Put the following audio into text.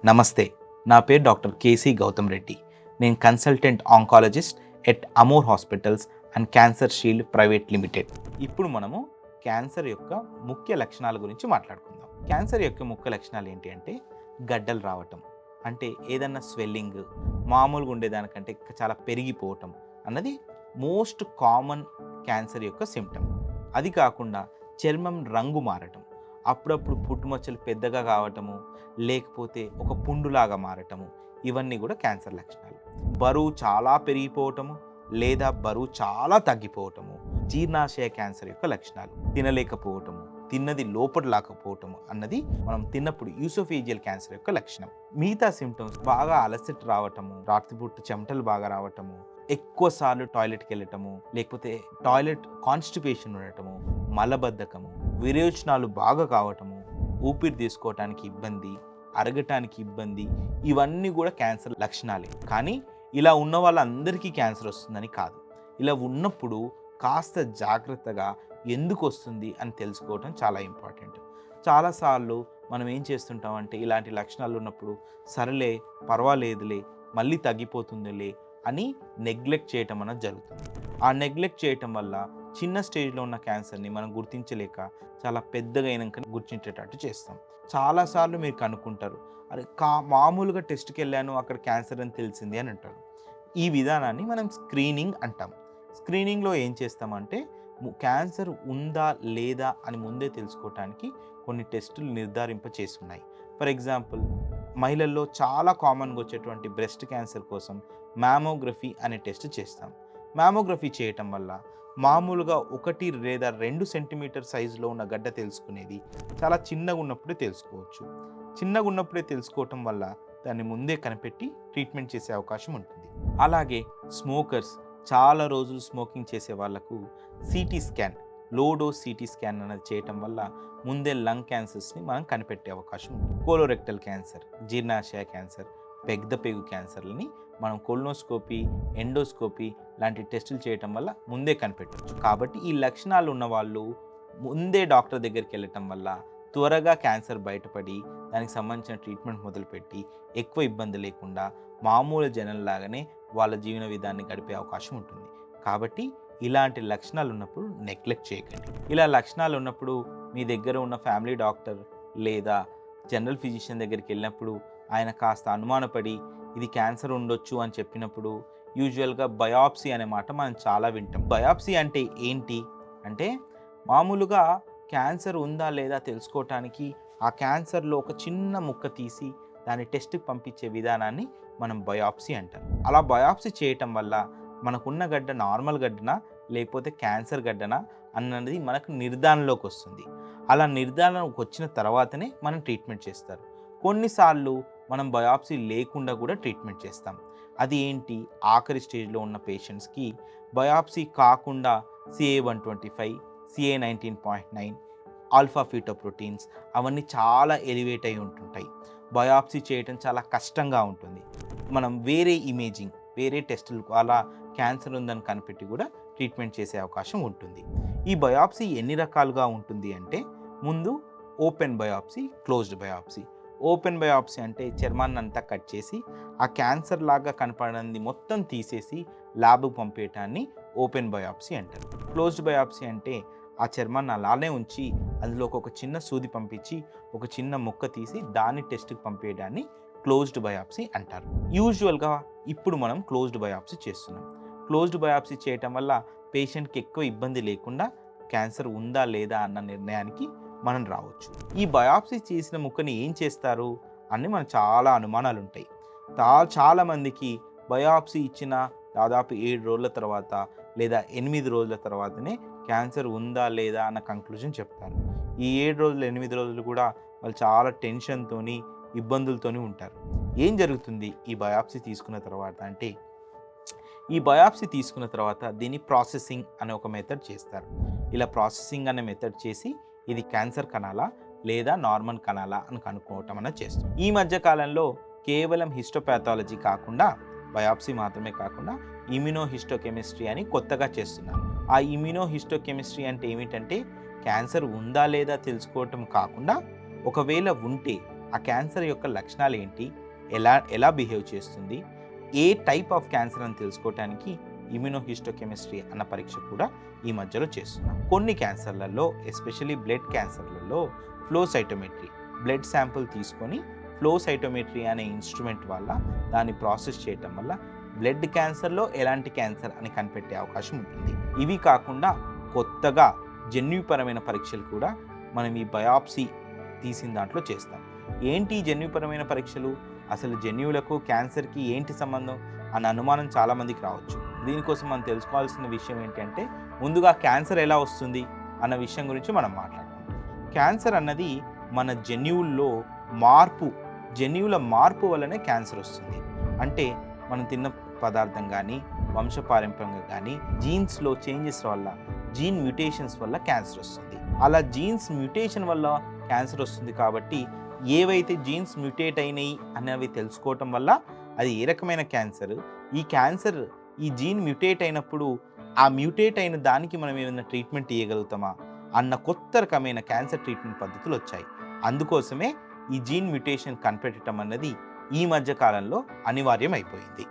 నమస్తే, నా పేరు డాక్టర్ కేసీ గౌతమ్ రెడ్డి. నేను consultant oncologist at Amor hospitals and cancer shield private limited. ఇప్పుడు మనము క్యాన్సర్ యొక్క ముఖ్య లక్షణాల గురించి మాట్లాడుకుందాం. క్యాన్సర్ యొక్క ముఖ్య లక్షణాలు ఏంటి అంటే గడ్డలు రావటం, అంటే ఏదన్నా స్వెల్లింగ్ మామూలుగా ఉండేదానికంటే చాలా పెరిగిపోవటం అన్నది మోస్ట్ కామన్ క్యాన్సర్ యొక్క సిమ్టమ్. అది కాకుండా చర్మం రంగు మారటం, అప్పుడప్పుడు పుట్టుమచ్చలు పెద్దగా కావటము, లేకపోతే ఒక పుండులాగా మారటము, ఇవన్నీ కూడా క్యాన్సర్ లక్షణాలు. బరువు చాలా పెరిగిపోవటము లేదా బరువు చాలా తగ్గిపోవటము జీర్ణాశయ క్యాన్సర్ యొక్క లక్షణాలు. తినలేకపోవటము, తిన్నది లోపడలేకపోవటము అన్నది మనం తిన్నప్పుడు యూసోఫేజియల్ క్యాన్సర్ యొక్క లక్షణం. మిగతా సిమ్టమ్స్ బాగా అలసట రావటము, రాత్రిపూట చెమటలు బాగా రావటము, ఎక్కువ సార్లు టాయిలెట్కి వెళ్ళటము, లేకపోతే టాయిలెట్ కాన్స్టిపేషన్ ఉండటము, మలబద్ధకము, విరేచనాలు బాగా కావటము, ఊపిరి తీసుకోవటానికి ఇబ్బంది, అరగటానికి ఇబ్బంది, ఇవన్నీ కూడా క్యాన్సర్ లక్షణాలే. కానీ ఇలా ఉన్న వాళ్ళందరికీ క్యాన్సర్ వస్తుందని కాదు. ఇలా ఉన్నప్పుడు కాస్త జాగ్రత్తగా ఎందుకు వస్తుంది అని తెలుసుకోవటం చాలా ఇంపార్టెంట్. చాలాసార్లు మనం ఏం చేస్తుంటామంటే ఇలాంటి లక్షణాలు ఉన్నప్పుడు సరేలే పర్వాలేదులే మళ్ళీ తగ్గిపోతుందిలే అని నెగ్లెక్ట్ చేయటం అనేది జరుగుతుంది. ఆ నెగ్లెక్ట్ చేయటం వల్ల చిన్న స్టేజ్లో ఉన్న క్యాన్సర్ని మనం గుర్తించలేక చాలా పెద్దగా అయినాక గుర్తించేటట్టు చేస్తాం. చాలాసార్లు మీరు కనుక్కుంటారు, అరే మామూలుగా టెస్ట్కి వెళ్ళాను అక్కడ క్యాన్సర్ అని తెలిసింది అని అంటారు. ఈ విధానాన్ని మనం స్క్రీనింగ్ అంటాం. స్క్రీనింగ్లో ఏం చేస్తామంటే క్యాన్సర్ ఉందా లేదా అని ముందే తెలుసుకోవటానికి కొన్ని టెస్టులు నిర్ధారింప చేస్తున్నాయి. ఫర్ ఎగ్జాంపుల్, మహిళల్లో చాలా కామన్గా వచ్చేటువంటి బ్రెస్ట్ క్యాన్సర్ కోసం మ్యామోగ్రఫీ అనే టెస్ట్ చేస్తాం. మ్యామోగ్రఫీ చేయటం వల్ల మామూలుగా 1 లేదా 2 సెంటీమీటర్ సైజులో ఉన్న గడ్డ తెలుసుకునేది చాలా చిన్నగా ఉన్నప్పుడే తెలుసుకోవచ్చు. చిన్నగా ఉన్నప్పుడే తెలుసుకోవటం వల్ల దాన్ని ముందే కనిపెట్టి ట్రీట్మెంట్ చేసే అవకాశం ఉంటుంది. అలాగే స్మోకర్స్, చాలా రోజులు స్మోకింగ్ చేసే వాళ్ళకు CT scan, low dose CT scan అనేది చేయటం వల్ల ముందే లంగ్ క్యాన్సర్స్ని మనం కనిపెట్టే అవకాశం ఉంటుంది. కోలోరెక్టల్ క్యాన్సర్, జీర్ణాశయ క్యాన్సర్, పెద్ద పేగు క్యాన్సర్లని మనం కొల్నోస్కోపీ, ఎండోస్కోపీ లాంటి టెస్టులు చేయటం వల్ల ముందే కనిపెట్టవచ్చు. కాబట్టి ఈ లక్షణాలు ఉన్న వాళ్ళు ముందే డాక్టర్ దగ్గరికి వెళ్ళటం వల్ల త్వరగా క్యాన్సర్ బయటపడి దానికి సంబంధించిన ట్రీట్మెంట్ మొదలుపెట్టి ఎక్కువ ఇబ్బంది లేకుండా మామూలు జనంలాగానే వాళ్ళ జీవన విధాన్ని గడిపే అవకాశం ఉంటుంది. కాబట్టి ఇలాంటి లక్షణాలు ఉన్నప్పుడు నెగ్లెక్ట్ చేయకండి. ఇలా లక్షణాలు ఉన్నప్పుడు మీ దగ్గర ఉన్న ఫ్యామిలీ డాక్టర్ లేదా జనరల్ ఫిజిషియన్ దగ్గరికి వెళ్ళినప్పుడు ఆయన కాస్త అనుమానపడి ఇది క్యాన్సర్ ఉండొచ్చు అని చెప్పినప్పుడు యూజువల్గా బయాప్సీ అనే మాట మనం చాలా వింటాం. బయాప్సీ అంటే ఏంటి అంటే మామూలుగా క్యాన్సర్ ఉందా లేదా తెలుసుకోవటానికి ఆ క్యాన్సర్లో ఒక చిన్న ముక్క తీసి దాన్ని టెస్ట్కి పంపించే విధానాన్ని మనం బయాప్సీ అంటాం. అలా బయాప్సీ చేయటం వల్ల మనకున్న గడ్డ నార్మల్ గడ్డనా లేకపోతే క్యాన్సర్ గడ్డనా అన్నది మనకు నిర్ధారణలోకి వస్తుంది. అలా నిర్ధారణకు వచ్చిన తర్వాతనే మనం ట్రీట్మెంట్ చేస్తారు. కొన్నిసార్లు మనం బయాప్సీ లేకుండా కూడా ట్రీట్మెంట్ చేస్తాం. అది ఏంటి, ఆఖరి స్టేజ్లో ఉన్న పేషెంట్స్కి బయాప్సీ కాకుండా CA-125, CA-19.9, ఆల్ఫా ఫీటోప్రోటీన్స్ అవన్నీ చాలా ఎలివేట్ అయి ఉంటుంటాయి. బయాప్సీ చేయటం చాలా కష్టంగా ఉంటుంది. మనం వేరే ఇమేజింగ్, వేరే టెస్టులు అలా క్యాన్సర్ ఉందని కనిపెట్టి కూడా ట్రీట్మెంట్ చేసే అవకాశం ఉంటుంది. ఈ బయాప్సీ ఎన్ని రకాలుగా ఉంటుంది అంటే ముందు open biopsy, closed biopsy. Open biopsy అంటే చర్మాన్ని అంతా కట్ చేసి ఆ క్యాన్సర్ లాగా కనపడనిది మొత్తం తీసేసి ల్యాబ్కు పంపేయటాన్ని ఓపెన్ బయాప్సీ అంటారు. క్లోజ్డ్ బయాప్సీ అంటే ఆ చర్మాన్ని అలానే ఉంచి అందులోకి ఒక చిన్న సూది పంపించి ఒక చిన్న ముక్క తీసి దాన్ని టెస్ట్కి పంపేయడాన్ని క్లోజ్డ్ బయాప్సీ అంటారు. యూజువల్గా ఇప్పుడు మనం క్లోజ్డ్ బయాప్సీ చేస్తున్నాం. క్లోజ్డ్ బయాప్సీ చేయటం వల్ల పేషెంట్కి ఎక్కువ ఇబ్బంది లేకుండా క్యాన్సర్ ఉందా లేదా అన్న నిర్ణయానికి మనం రావచ్చు. ఈ బయాప్సీ చేసిన ముక్కని ఏం చేస్తారు అని మనకు చాలా అనుమానాలు ఉంటాయి. చాలామందికి బయాప్సీ ఇచ్చిన దాదాపు 7 రోజుల తర్వాత లేదా 8 రోజుల తర్వాతనే క్యాన్సర్ ఉందా లేదా అన్న కంక్లూజన్ చెప్తారు. ఈ 7 రోజులు 8 రోజులు కూడా వాళ్ళు చాలా టెన్షన్తోని ఇబ్బందులతోని ఉంటారు. ఏం జరుగుతుంది ఈ బయాప్సీ తీసుకున్న తర్వాత అంటే ఈ బయాప్సీ తీసుకున్న తర్వాత దీన్ని ప్రాసెసింగ్ అనే ఒక మెథడ్ చేస్తారు. ఇలా ప్రాసెసింగ్ అనే మెథడ్ చేసి ఇది క్యాన్సర్ కణాలా లేదా నార్మల్ కణాలా అని కనుక్కోవటం అనేది చేస్తాం. ఈ మధ్య కాలంలో కేవలం హిస్టోపాథాలజీ కాకుండా బయాప్సీ మాత్రమే కాకుండా ఇమ్యునోహిస్టోకెమిస్ట్రీ అని కొత్తగా చేస్తున్నారు. ఆ ఇమ్యునోహిస్టోకెమిస్ట్రీ అంటే ఏమిటంటే క్యాన్సర్ ఉందా లేదా తెలుసుకోవటం కాకుండా ఒకవేళ ఉంటే ఆ క్యాన్సర్ యొక్క లక్షణాలు ఏంటి, ఎలా బిహేవ్ చేస్తుంది, ఏ టైప్ ఆఫ్ క్యాన్సర్ అని తెలుసుకోవడానికి ఇమ్యూనోహిస్టోకెమిస్ట్రీ అన్న పరీక్ష కూడా ఈ మధ్యలో చేస్తున్నాం. కొన్ని క్యాన్సర్లలో, ఎస్పెషల్లీ బ్లడ్ క్యాన్సర్లలో ఫ్లో సైటోమెట్రీ, బ్లడ్ శాంపుల్ తీసుకొని ఫ్లో సైటోమెట్రీ అనే ఇన్స్ట్రుమెంట్ వల్ల దాన్ని ప్రాసెస్ చేయటం వల్ల బ్లడ్ క్యాన్సర్లో ఎలాంటి క్యాన్సర్ అని కనిపెట్టే అవకాశం ఉంటుంది. ఇవి కాకుండా కొత్తగా జన్యుపరమైన పరీక్షలు కూడా మనం ఈ బయాప్సీ తీసిన దాంట్లో చేస్తాం. ఏంటి జన్యుపరమైన పరీక్షలు, అసలు జన్యువులకు క్యాన్సర్కి ఏంటి సంబంధం అన్న అనుమానం చాలామందికి రావచ్చు. దీనికోసం మనం తెలుసుకోవాల్సిన విషయం ఏంటంటే, ముందుగా క్యాన్సర్ ఎలా వస్తుంది అన్న విషయం గురించి మనం మాట్లాడుకుంటాం. క్యాన్సర్ అన్నది మన జన్యువుల మార్పు వల్లనే క్యాన్సర్ వస్తుంది. అంటే మనం తిన్న పదార్థం కానీ, వంశపారంపర్యంగా కానీ, జీన్స్లో చేంజెస్ వల్ల, జీన్ మ్యూటేషన్స్ వల్ల క్యాన్సర్ వస్తుంది. అలా జీన్స్ మ్యూటేషన్ వల్ల క్యాన్సర్ వస్తుంది కాబట్టి ఏవైతే జీన్స్ మ్యూటేట్ అయినాయి అనేవి తెలుసుకోవటం వల్ల అది ఏ రకమైన క్యాన్సర్, ఈ జీన్ మ్యూటేట్ అయినప్పుడు ఆ మ్యూటేట్ అయిన దానికి మనం ఏమైనా ట్రీట్మెంట్ ఇవ్వగలుగుతామా అన్న కొత్త రకమైన క్యాన్సర్ ట్రీట్మెంట్ పద్ధతులు వచ్చాయి. అందుకోసమే ఈ జీన్ మ్యూటేషన్ కనిపెట్టడం అన్నది ఈ మధ్య కాలంలో అనివార్యం అయిపోయింది.